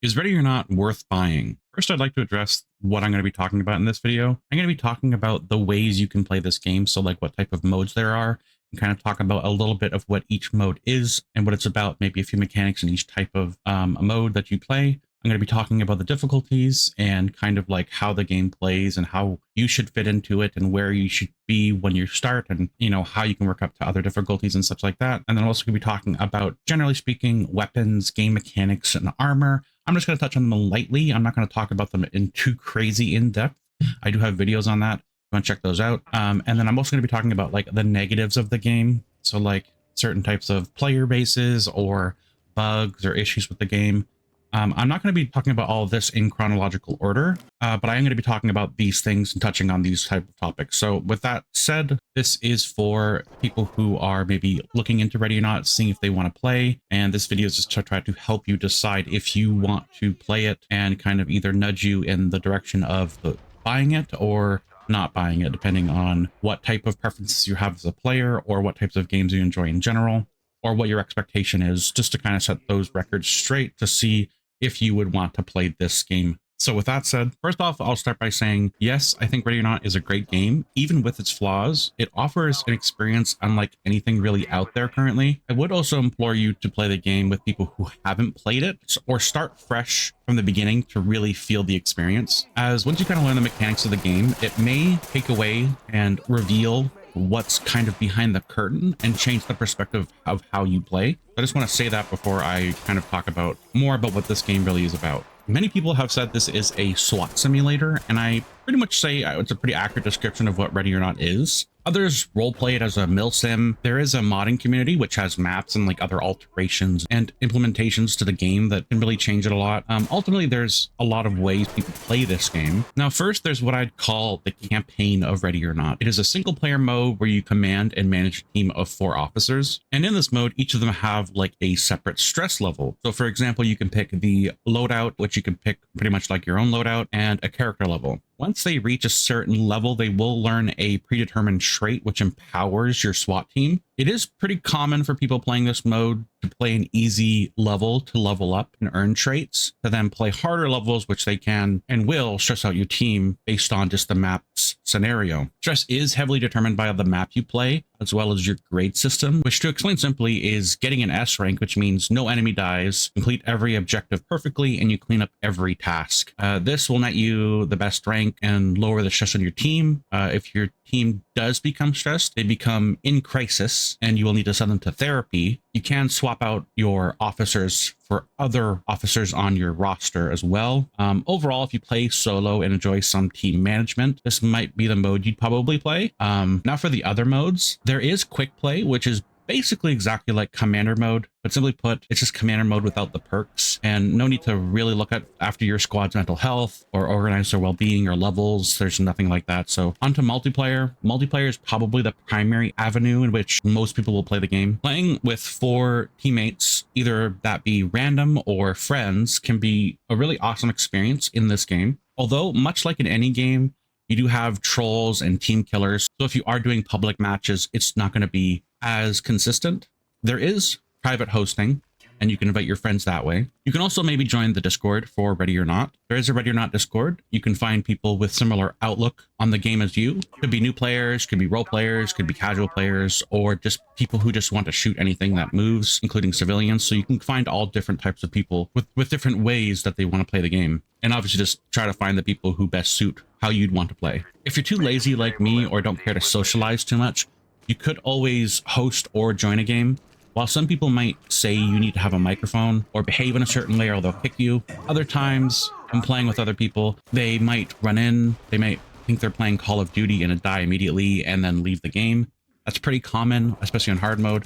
Is Ready or Not worth buying? First, I'd like to address what I'm going to be talking about in this video. I'm going to be talking about the ways you can play this game, so like what type of modes there are, and kind of talk about a little bit of what each mode is and what it's about, maybe a few mechanics in each type of mode that you play. I'm going to be talking about the difficulties and kind of like how the game plays and how you should fit into it and where you should be when you start, and how you can work up to other difficulties and such like that. And then I'm also going to be talking about, generally speaking, weapons, game mechanics, and armor. I'm just going to touch on them lightly. I'm not going to talk about them in too crazy in depth. I do have videos on that. You want to check those out. And then I'm also going to be talking about like the negatives of the game. So like certain types of player bases or bugs or issues with the game. I'm not going to be talking about all of this in chronological order, but I am going to be talking about these things and touching on these type of topics. So with that said, this is for people who are maybe looking into Ready or Not, seeing if they want to play. And this video is just to try to help you decide if you want to play it and kind of either nudge you in the direction of buying it or not buying it, depending on what type of preferences you have as a player or what types of games you enjoy in general, or what your expectation is, just to kind of set those records straight to see if you would want to play this game. So with that said, first off, I'll start by saying, yes, I think Ready or Not is a great game. Even with its flaws, it offers an experience unlike anything really out there currently. I would also implore you to play the game with people who haven't played it, or start fresh from the beginning to really feel the experience. As once you kind of learn the mechanics of the game, it may take away and reveal what's kind of behind the curtain and change the perspective of how you play. I just want to say that before I kind of talk about more about what this game really is about. Many people have said this is a SWAT simulator, and I pretty much say it's a pretty accurate description of what Ready or Not is. Others roleplay it as a milsim. There is a modding community which has maps and like other alterations and implementations to the game that can really change it a lot. Ultimately, there's a lot of ways people play this game. Now, first, there's what I'd call the campaign of Ready or Not. It is a single player mode where you command and manage a team of 4 officers. And in this mode, each of them have like a separate stress level. So for example, you can pick the loadout, which you can pick pretty much like your own loadout, and a character level. Once they reach a certain level, they will learn a predetermined trait which empowers your SWAT team. It is pretty common for people playing this mode to play an easy level to level up and earn traits, to then play harder levels, which they can and will stress out your team based on just the map's scenario. Stress is heavily determined by the map you play, as well as your grade system, which, to explain simply, is getting an S rank, which means no enemy dies, complete every objective perfectly, and you clean up every task. This will net you the best rank and lower the stress on your team. If your team does become stressed, they become in crisis, and you will need to send them to therapy. You can swap out your officers for other officers on your roster as well. Overall, if you play solo and enjoy some team management, this might be the mode you'd probably play. Now for the other modes, there is quick play, which is basically exactly like commander mode, but simply put, it's just commander mode without the perks, and no need to really look at after your squad's mental health or organize their well-being or levels. There's nothing like that. So onto multiplayer. Multiplayer is probably the primary avenue in which most people will play the game. Playing with 4 teammates, either that be random or friends, can be a really awesome experience in this game. Although, much like in any game, you do have trolls and team killers. So if you are doing public matches, it's not going to be as consistent. There is private hosting, and you can invite your friends that way. You can also maybe join the Discord for Ready or Not. There is a Ready or Not Discord. You can find people with similar outlook on the game as you. Could be new players, could be role players, could be casual players, or just people who just want to shoot anything that moves, including civilians. So you can find all different types of people with different ways that they want to play the game. And obviously just try to find the people who best suit how you'd want to play. If you're too lazy like me or don't care to socialize too much, you could always host or join a game. While some people might say you need to have a microphone or behave in a certain way or they'll kick you, other times when playing with other people, they might run in, they might think they're playing Call of Duty and die immediately and then leave the game. That's pretty common, especially on hard mode.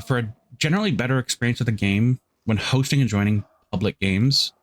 For a generally better experience of the game when hosting and joining public games,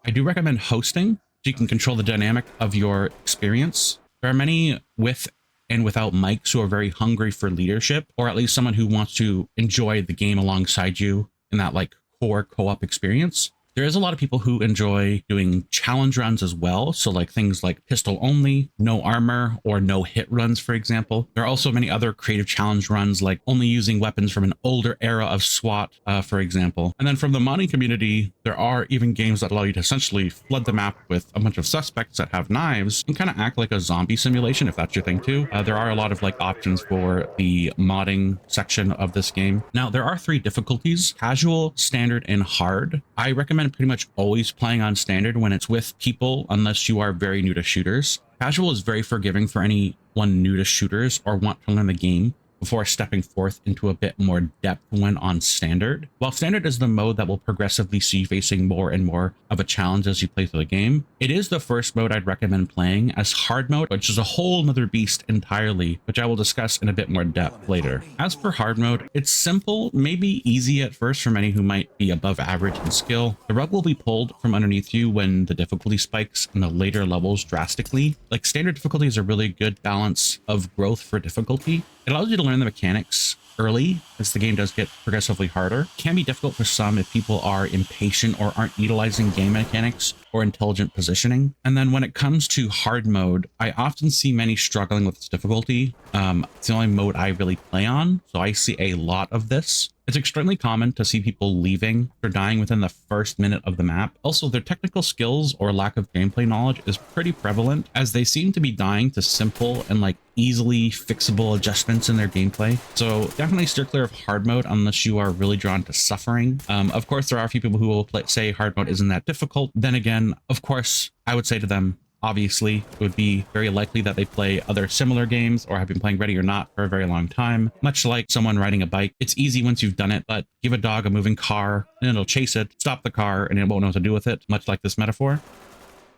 I do recommend hosting so you can control the dynamic of your experience. There are many with and without mics who are very hungry for leadership, or at least someone who wants to enjoy the game alongside you in that like core co-op experience. There is a lot of people who enjoy doing challenge runs as well. So like things like pistol only, no armor, or no hit runs, for example. There are also many other creative challenge runs, like only using weapons from an older era of SWAT, for example. And then from the modding community, there are even games that allow you to essentially flood the map with a bunch of suspects that have knives and kind of act like a zombie simulation, if that's your thing too. There are a lot of like options for the modding section of this game. Now, there are 3 difficulties: casual, standard, and hard. I recommend pretty much always playing on standard when it's with people, unless you are very new to shooters. Casual is very forgiving for anyone new to shooters or want to learn the game before stepping forth into a bit more depth when on standard. While standard is the mode that will progressively see you facing more and more of a challenge as you play through the game, it is the first mode I'd recommend playing, as hard mode, which is a whole nother beast entirely, which I will discuss in a bit more depth later. As for hard mode, it's simple, maybe easy at first for many who might be above average in skill. The rug will be pulled from underneath you when the difficulty spikes in the later levels drastically. Like, standard difficulty is a really good balance of growth for difficulty. It allows you to learn the mechanics early, as the game does get progressively harder. It can be difficult for some if people are impatient or aren't utilizing game mechanics or intelligent positioning. And then when it comes to hard mode, I often see many struggling with its difficulty. It's the only mode I really play on, so I see a lot of this. It's extremely common to see people leaving or dying within the first minute of the map. Also, their technical skills or lack of gameplay knowledge is pretty prevalent, as they seem to be dying to simple and like easily fixable adjustments in their gameplay. So definitely steer clear of hard mode unless you are really drawn to suffering. Of course, there are a few people who will say hard mode isn't that difficult. Then again, of course, I would say to them, obviously, it would be very likely that they play other similar games or have been playing Ready or Not for a very long time. Much like someone riding a bike, it's easy once you've done it, but give a dog a moving car and it'll chase it, stop the car, and it won't know what to do with it, much like this metaphor.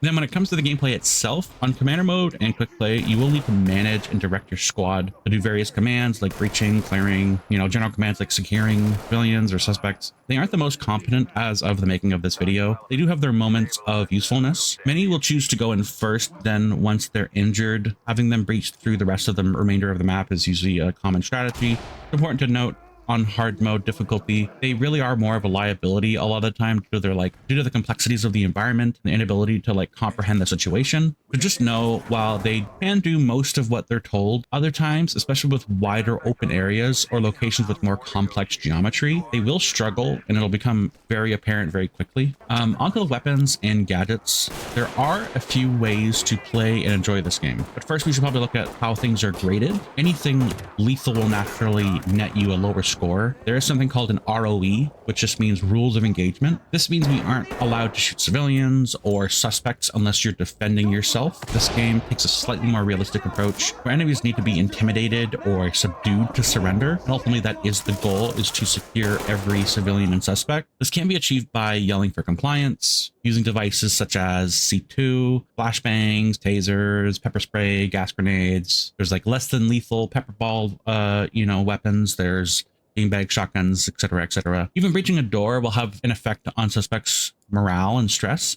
Then when it comes to the gameplay itself, on commander mode and quick play, you will need to manage and direct your squad to do various commands like breaching, clearing, general commands like securing civilians or suspects. They aren't the most competent as of the making of this video. They do have their moments of usefulness. Many will choose to go in first, then once they're injured, having them breach through the rest of the remainder of the map is usually a common strategy. It's important to note, on hard mode difficulty, they really are more of a liability a lot of the time due to the complexities of the environment and the inability to like comprehend the situation. But just know, while they can do most of what they're told, other times, especially with wider open areas or locations with more complex geometry, they will struggle and it'll become very apparent very quickly. Onto the weapons and gadgets, there are a few ways to play and enjoy this game. But first, we should probably look at how things are graded. Anything lethal will naturally net you a lower score. There is something called an ROE, which just means rules of engagement. This means we aren't allowed to shoot civilians or suspects unless you're defending yourself. This game takes a slightly more realistic approach where enemies need to be intimidated or subdued to surrender. And ultimately, that is the goal, is to secure every civilian and suspect. This can be achieved by yelling for compliance, using devices such as C2, flashbangs, tasers, pepper spray, gas grenades. There's like less than lethal pepper ball, weapons. There's beanbag shotguns, etc., etc. Even breaching a door will have an effect on suspects' morale and stress,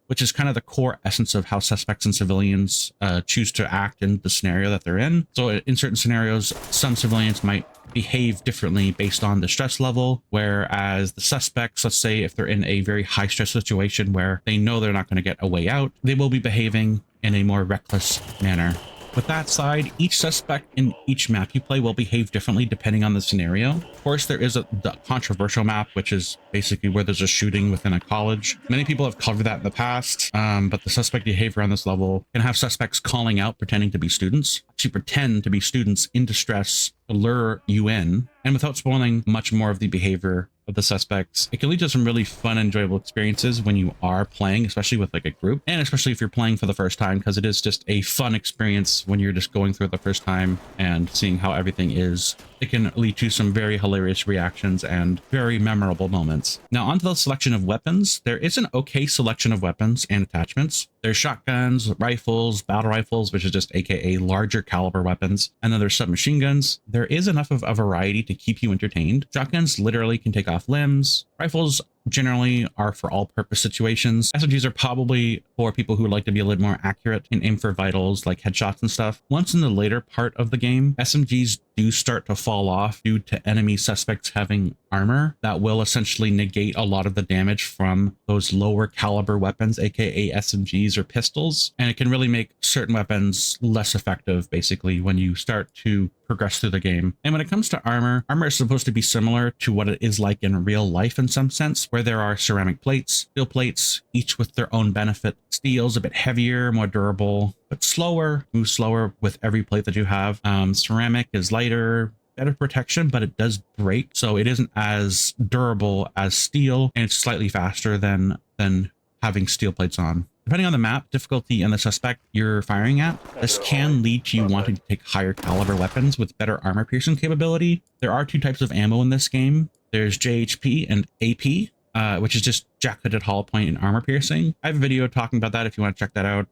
which is kind of the core essence of how suspects and civilians choose to act in the scenario that they're in. So in certain scenarios, some civilians might behave differently based on the stress level, whereas the suspects, let's say if they're in a very high stress situation where they know they're not going to get a way out, they will be behaving in a more reckless manner. With that side, each suspect in each map you play will behave differently depending on the scenario. Of course, there is the controversial map, which is basically where there's a shooting within a college. Many people have covered that in the past, but the suspect behavior on this level can have suspects calling out, pretending to be students, actually pretend to be students in distress to lure you in, and without spoiling much more of the behavior of the suspects, it can lead to some really fun, enjoyable experiences when you are playing, especially with like a group, and especially if you're playing for the first time, because it is just a fun experience when you're just going through it the first time and seeing how everything is. It can lead to some very hilarious reactions and very memorable moments. Now, onto the selection of weapons. There is an okay selection of weapons and attachments. There's shotguns, rifles, battle rifles, which is just AKA larger caliber weapons, and then there's submachine guns. There is enough of a variety to keep you entertained. Shotguns literally can take off limbs. Rifles generally are for all-purpose situations. SMGs are probably for people who like to be a little more accurate and aim for vitals like headshots and stuff. Once in the later part of the game, SMGs do start to fall off due to enemy suspects having armor that will essentially negate a lot of the damage from those lower caliber weapons, aka SMGs or pistols, and it can really make certain weapons less effective basically when you start to progress through the game. And when it comes to armor is supposed to be similar to what it is like in real life in some sense, where there are ceramic plates, steel plates, each with their own benefit. Steel's a bit heavier, more durable, but slower, moves slower with every plate that you have. Ceramic is lighter, better protection, but it does break, so it isn't as durable as steel, and it's slightly faster than having steel plates on. Depending on the map, difficulty, and the suspect you're firing at, this can lead to you wanting to take higher caliber weapons with better armor piercing capability. There are two types of ammo in this game. There's JHP and AP, which is just jack-hooded hollow point and armor piercing. I have a video talking about that if you want to check that out.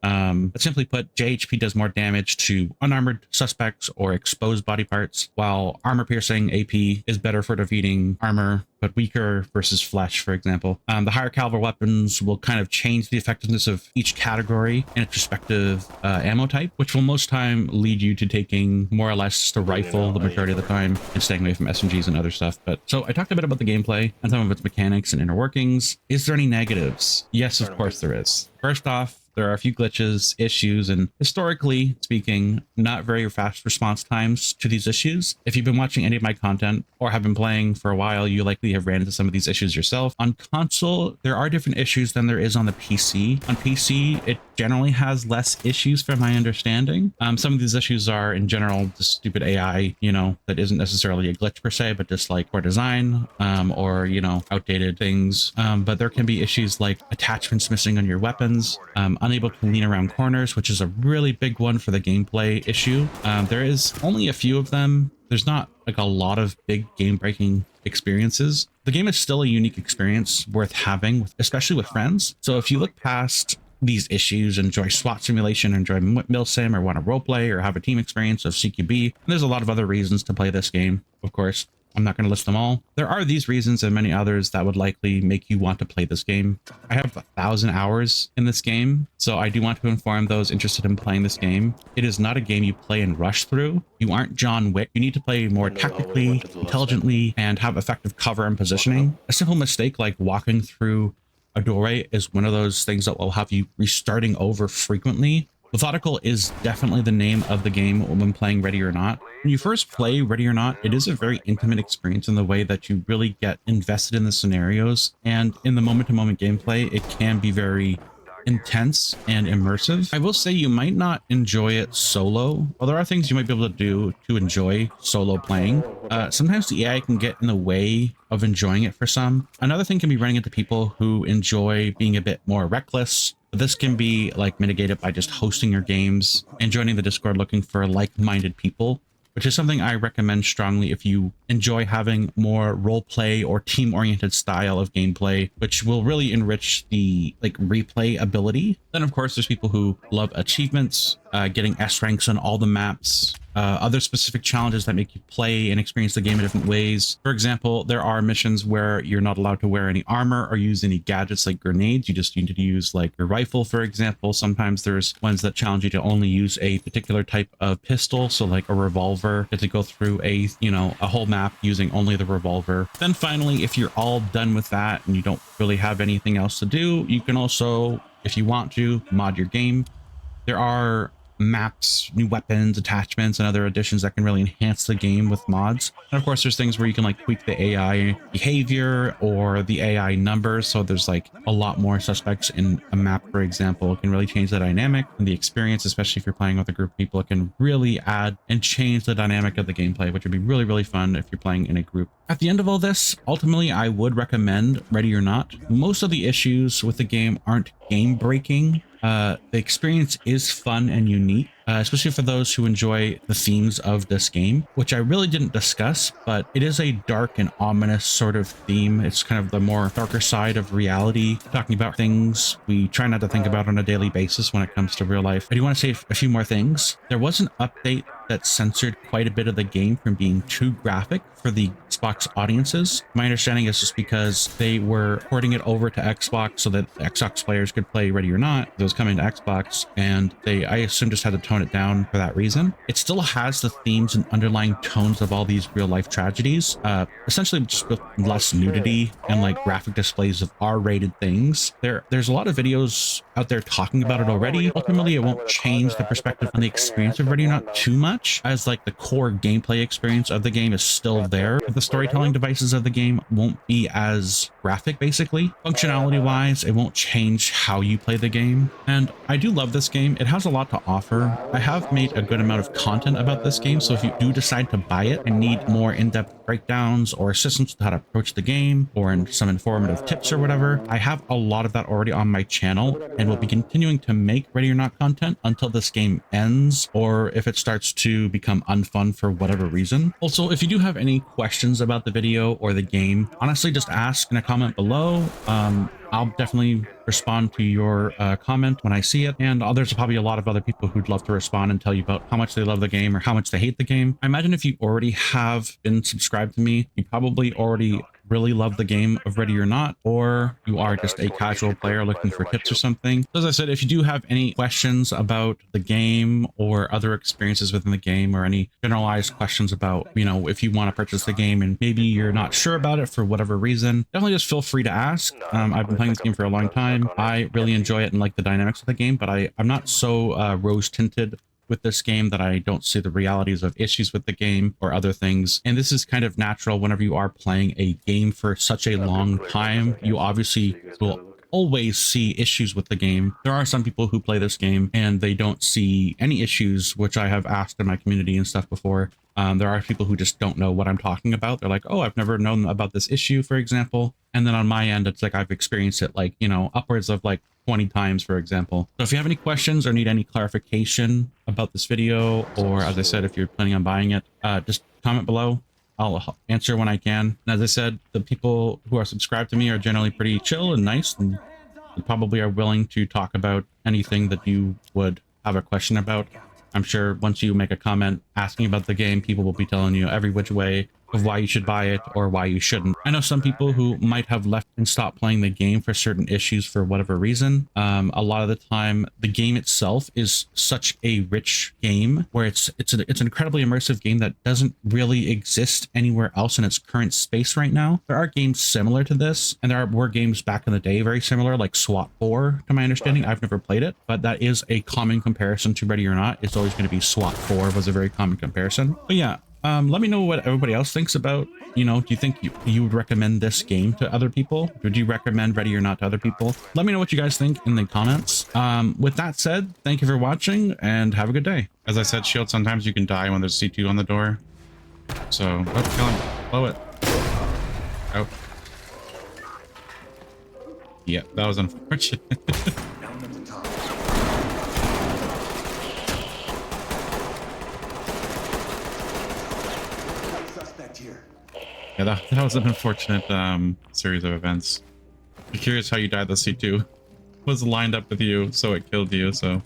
But simply put, JHP does more damage to unarmored suspects or exposed body parts, while armor piercing AP is better for defeating armor, but weaker versus flesh, for example. The higher caliber weapons will kind of change the effectiveness of each category and its respective ammo type, which will most time lead you to taking more or less the rifle the majority of the time and staying away from SMGs and other stuff. But so I talked a bit about the gameplay and some of its mechanics and inner workings. Is there any negatives? Yes, of course there is. First off, there are a few glitches, issues, and historically speaking, not very fast response times to these issues. If you've been watching any of my content or have been playing for a while, you likely have ran into some of these issues yourself. On console, there are different issues than there is on the PC. On PC, it generally has less issues from my understanding. Some of these issues are in general just stupid AI, you know, that isn't necessarily a glitch per se, but just like poor design or, you know, outdated things. But there can be issues like attachments missing on your weapons, unable to lean around corners, which is a really big one for the gameplay issue. There is only a few of them. There's not like a lot of big game-breaking experiences. The game is still a unique experience worth having, especially with friends. So if you look past these issues, enjoy SWAT simulation, enjoy milsim, or want to roleplay or have a team experience of CQB, and there's a lot of other reasons to play this game, of course. I'm not going to list them all. There are these reasons and many others that would likely make you want to play this game. I have 1,000 hours in this game, so I do want to inform those interested in playing this game. It is not a game you play and rush through. You aren't John Wick. You need to play more tactically, intelligently, and have effective cover and positioning. A simple mistake like walking through a doorway is one of those things that will have you restarting over frequently. Methodical is definitely the name of the game when playing Ready or Not. When you first play Ready or Not, it is a very intimate experience in the way that you really get invested in the scenarios, and in the moment-to-moment gameplay, it can be very intense and immersive. I will say you might not enjoy it solo. Well, there are things you might be able to do to enjoy solo playing. Sometimes the AI can get in the way of enjoying it for some. Another thing can be running into people who enjoy being a bit more reckless. This can be like mitigated by just hosting your games and joining the Discord looking for like-minded people, which is something I recommend strongly if you enjoy having more role play or team-oriented style of gameplay, which will really enrich the like replay ability. Then of course there's people who love achievements, getting S ranks on all the maps, other specific challenges that make you play and experience the game in different ways. For example, there are missions where you're not allowed to wear any armor or use any gadgets like grenades. You just need to use like your rifle, for example. Sometimes there's ones that challenge you to only use a particular type of pistol, so like a revolver. You have to go through a whole map using only the revolver. Then finally, if you're all done with that and you don't really have anything else to do, you can also, if you want to, mod your game. There are maps, new weapons, attachments, and other additions that can really enhance the game with mods. And of course, there's things where you can like tweak the AI behavior or the AI numbers. So there's like a lot more suspects in a map, for example. It can really change the dynamic and the experience, especially if you're playing with a group of people. It can really add and change the dynamic of the gameplay, which would be really, really fun if you're playing in a group. At the end of all this, ultimately, I would recommend Ready or Not. Most of the issues with the game aren't game breaking. The experience is fun and unique, especially for those who enjoy the themes of this game, which I really didn't discuss, but it is a dark and ominous sort of theme. It's kind of the more darker side of reality, talking about things we try not to think about on a daily basis when it comes to real life. I do want to say a few more things. There was an update that censored quite a bit of the game from being too graphic for the Xbox audiences. My understanding is just because they were porting it over to Xbox so that Xbox players could play Ready or Not. It was coming to Xbox, and they, I assume, just had to tone it down for that reason. It still has the themes and underlying tones of all these real life tragedies, essentially just with less nudity and like graphic displays of R-rated things. There's a lot of videos out there talking about it already. Ultimately, it won't change the perspective on the experience of Ready or Not too much, as like the core gameplay experience of the game is still there. The storytelling devices of the game won't be as graphic, basically. Functionality wise, it won't change how you play the game. And I do love this game. It has a lot to offer. I have made a good amount of content about this game, so if you do decide to buy it and need more in-depth breakdowns or assistance to how to approach the game or in some informative tips or whatever, I have a lot of that already on my channel and will be continuing to make Ready or Not content until this game ends or if it starts to become unfun for whatever reason. Also, if you do have any questions about the video or the game, honestly, just ask in a comment below. I'll definitely respond to your comment when I see it, and there's probably a lot of other people who'd love to respond and tell you about how much they love the game or how much they hate the game. I imagine if you already have been subscribed to me, you probably already really love the game of Ready or Not, or you are just a casual player looking for tips or something. So as I said, if you do have any questions about the game or other experiences within the game or any generalized questions about, you know, if you want to purchase the game and maybe you're not sure about it for whatever reason, definitely just feel free to ask. I've been playing this game for a long time. I really enjoy it and like the dynamics of the game, but I'm not so rose-tinted with this game that I don't see the realities of issues with the game or other things. And this is kind of natural whenever you are playing a game for such a long time. You obviously will always see issues with the game. There are some people who play this game and they don't see any issues, which I have asked in my community and stuff before. There are people who just don't know what I'm talking about. They're like, oh, I've never known about this issue, for example. And then on my end, it's like I've experienced it like, you know, upwards of like 20 times, for example. So if you have any questions or need any clarification about this video, or as I said, if you're planning on buying it, just comment below. I'll answer when I can. And as I said, the people who are subscribed to me are generally pretty chill and nice, and probably are willing to talk about anything that you would have a question about. I'm sure once you make a comment asking about the game, people will be telling you every which way of why you should buy it or why you shouldn't. I know some people who might have left and stopped playing the game for certain issues for whatever reason. A lot of the time, the game itself is such a rich game where it's an incredibly immersive game that doesn't really exist anywhere else in its current space right now. There are games similar to this, and there were games back in the day very similar, like SWAT 4, to my understanding. I've never played it, but that is a common comparison to Ready or Not. It's always going to be SWAT 4 was a very common comparison. But yeah, let me know what everybody else thinks about, you know, do you think you would recommend this game to other people? Would you recommend Ready or Not to other people? Let me know what you guys think in the comments. With that said, thank you for watching and have a good day. As I said, Shield, sometimes you can die when there's C2 on the door. So, oh, kill him. Blow it. Oh. Yeah, that was unfortunate. Yeah, that was an unfortunate series of events. I'm curious how you died. The C2 was lined up with you, so it killed you, so